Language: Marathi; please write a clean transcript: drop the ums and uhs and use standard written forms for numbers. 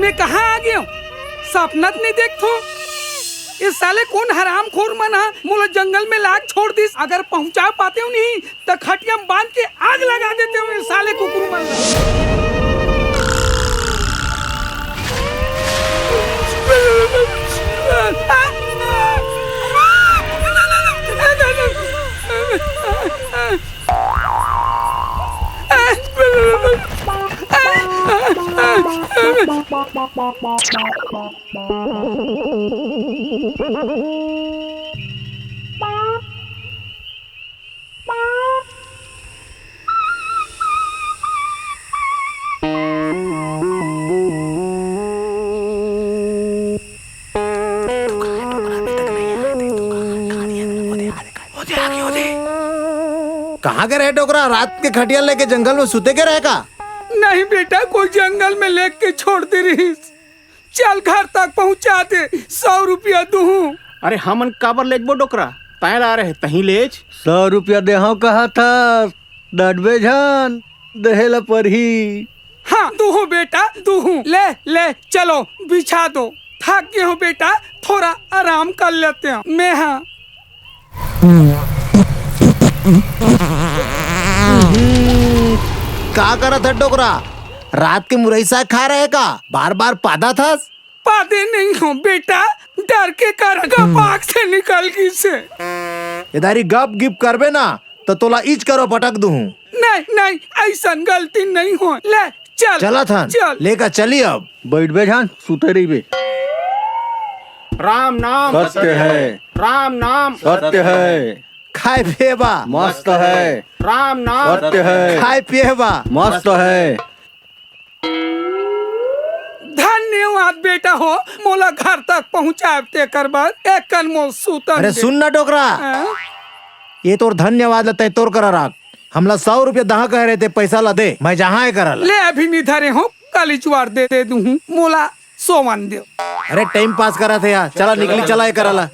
मैं कहाँ आ गया हूँ? सपना नहीं देखो। इस साले कौन हराम खोर मन हा मोला जंगल में लाग छोड़ दिस। अगर पहुंचा पाते हो नहीं तो खटिया में बांध के आग लगा देते हो इस साले कुकुर मन। कहाँ के रहे टोकरा? रात के खटिया लेके जंगल में सुते के रहेगा? नहीं बेटा, कोई जंगल में लेके छोड़ दे रही। चल घर तक पहुंचा दे, 100 रुपया दूँ। अरे हमन काबर लेजबो डोकरा? पैर आ रहे तही लेज। 100 रुपया देहो कहा था, डडबे जान दहेला पर ही। हाँ दूँ बेटा दूँ, ले ले चलो बिछा दो। थक गए हो बेटा, थोड़ा आराम कर लेते हैं। मैं हाँ का करा था टोकरा? रात के मुरई साग खा रहे का? बार बार पादा था? पादे नहीं हो बेटा, डर के कारण पाक से निकल गई से। इधारी गप गिप करबे ना तो तोला इच करो पटक दूँ। नहीं नहीं, ऐसा गलती नहीं हो। ले चल चला था चल। लेकर चली अब। बैठ बे जान, सुते रही बे। राम नाम सत्य है, राम नाम सत्य है, खाए पिए बा मस्त है, राम नाम सत्य है, खाए पिए बा मस्त है। धन्यवाद बेटा हो, मोला घर तक पहुँचाते कर बाद एक कल मो सूतन अरे दे। सुन ना टोकरा, हाँ? ये तोर धन्यवाद लता है तोर करा राख। हमला 100 रुपया दहा कह रहे थे, पैसा ला दे, मैं जहाँ है करा ला। ले अभी निधरे हो, कल इचवार दे दूँ। मोला 100 मान दो। अरे टाइम पास करा थे यार, चला निकली चला ये करा ला।